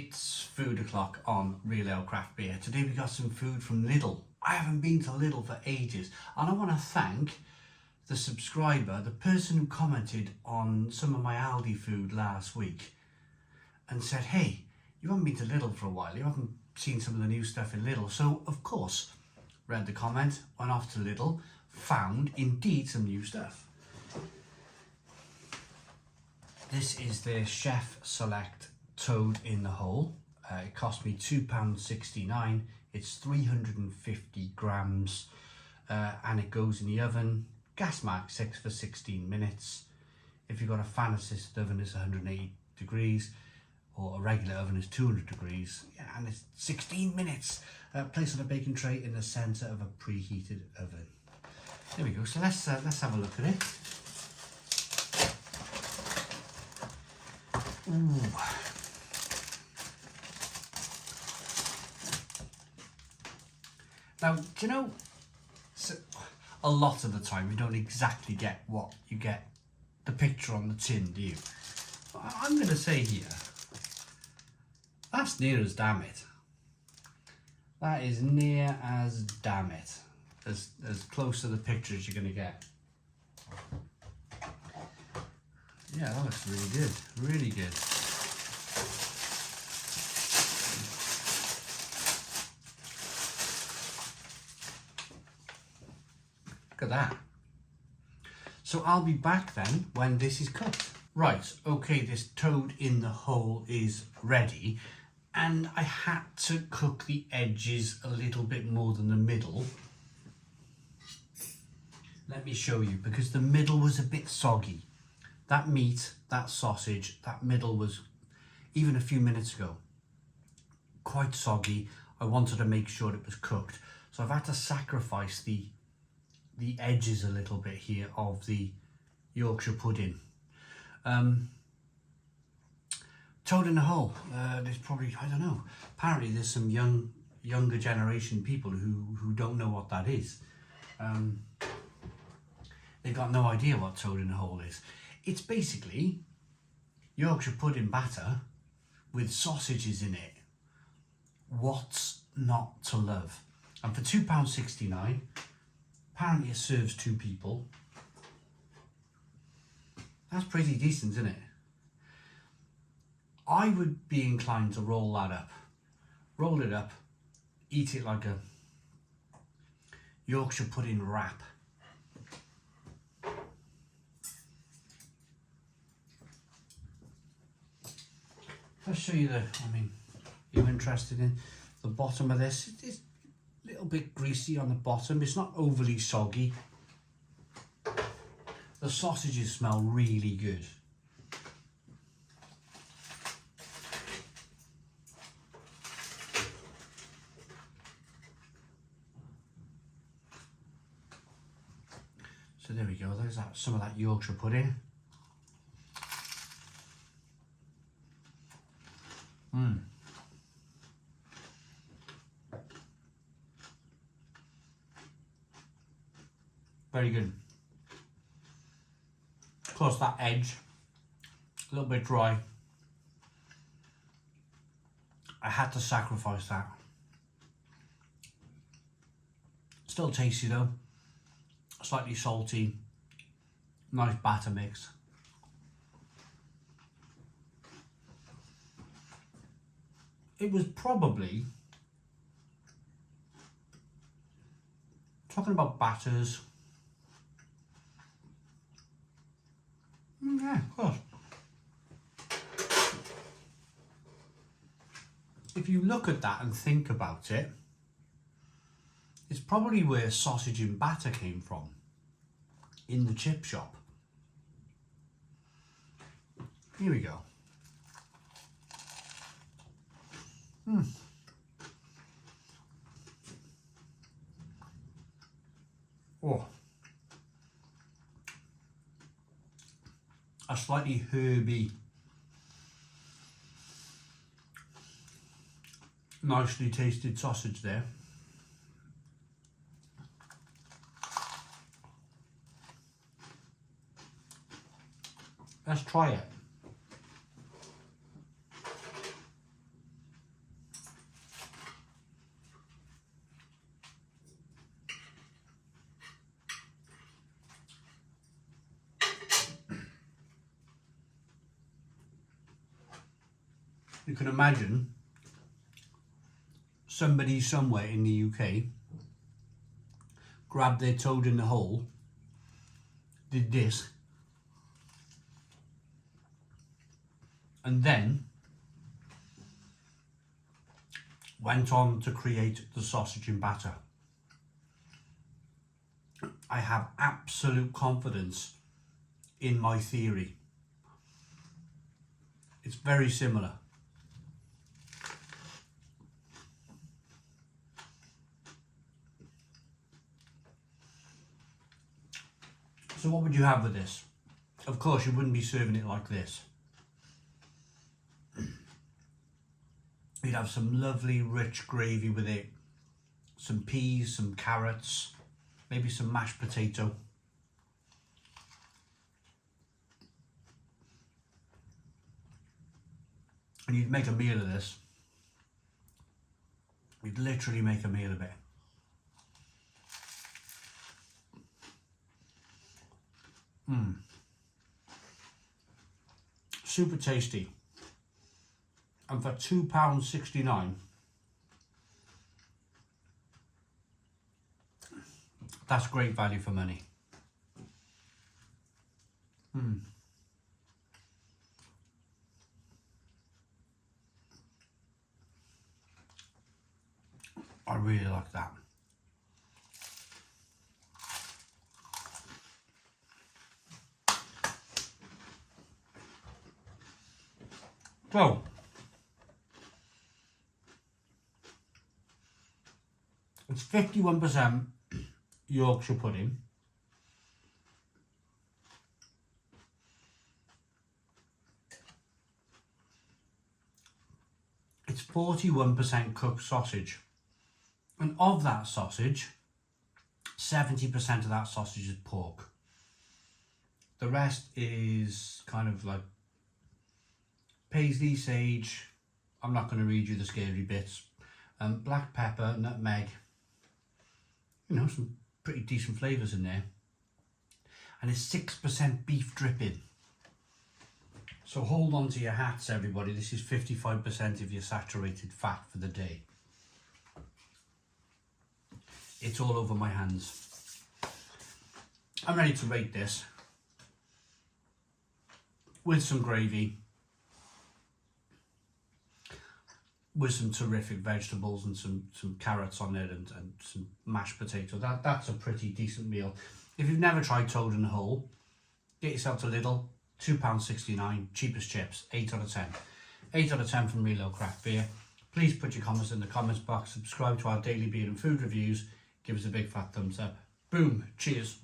It's food o'clock on Real Ale Craft Beer. Today we got some food from Lidl. I haven't been to Lidl for ages, and I want to thank the subscriber, the person who commented on some of my Aldi food last week and said, hey, you haven't been to Lidl for a while, you haven't seen some of the new stuff in Lidl. So of course, read the comment, went off to Lidl, found indeed some new stuff. This is their Chef Select Toad in the Hole. It cost me £2.69. It's 350 grams and it goes in the oven. Gas mark 6 for 16 minutes. If you've got a fan assisted oven, it's 180 degrees, or a regular oven is 200 degrees. Yeah, and it's 16 minutes. Place on a baking tray in the center of a preheated oven. There we go. So let's have a look at it. Ooh. Now, do you know, so a lot of the time you don't exactly get what you get, the picture on the tin, do you? But I'm going to say here, that's near as damn it. That is near as damn it. As close to the picture as you're going to get. Yeah, that looks really good. Really good. Look at that. So I'll be back then when this is cooked. Right, okay, this toad in the hole is ready, and I had to cook the edges a little bit more than the middle. Let me show you, because the middle was a bit soggy. That meat, that sausage, that middle was, even a few minutes ago, quite soggy. I wanted to make sure it was cooked. So I've had to sacrifice the edges a little bit here of the Yorkshire pudding. Toad in the hole. There's probably, I don't know, apparently there's some younger generation people who don't know what that is. They've got no idea what toad in the hole is. It's basically Yorkshire pudding batter with sausages in it. What's not to love? And for £2.69, apparently it serves 2 people. That's pretty decent, isn't it? I would be inclined to roll that up. Roll it up, eat it like a Yorkshire pudding wrap. I'll show you you're interested in the bottom of this. It's a little bit greasy on the bottom. It's not overly soggy. The sausages smell really good. So there we go, there's some of that Yorkshire pudding. Very good. Of course, that edge, a little bit dry. I had to sacrifice that. Still tasty though. Slightly salty. Nice batter mix. It was probably, talking about batters, yeah, of course. If you look at that and think about it, it's probably where sausage and batter came from, in the chip shop. Here we go. Oh, a slightly herby, nicely tasted sausage there. Let's try it. You can imagine somebody somewhere in the UK grabbed their toad in the hole, did this, and then went on to create the sausage and batter. I have absolute confidence in my theory. It's very similar. So what would you have with this? Of course, you wouldn't be serving it like this. You'd have some lovely rich gravy with it, some peas, some carrots, maybe some mashed potato. And you'd make a meal of this. You'd literally make a meal of it. Super tasty. And for £2.69, that's great value for money. I really like that. So, it's 51% Yorkshire pudding, it's 41% cooked sausage, and of that sausage, 70% of that sausage is pork. The rest is kind of like paisley, sage, I'm not going to read you the scary bits, black pepper, nutmeg, you know, some pretty decent flavours in there, and it's 6% beef dripping. So hold on to your hats, everybody. This is 55% of your saturated fat for the day. It's all over my hands. I'm ready to rate this with some gravy, with some terrific vegetables and some carrots on it and some mashed potato. That's a pretty decent meal. If you've never tried toad in the hole, get yourself to Lidl, £2.69, cheapest chips, 8 out of 10. 8 out of 10 from Real Craft Beer. Please put your comments in the comments box, subscribe to our daily beer and food reviews, give us a big fat thumbs up. Boom, cheers.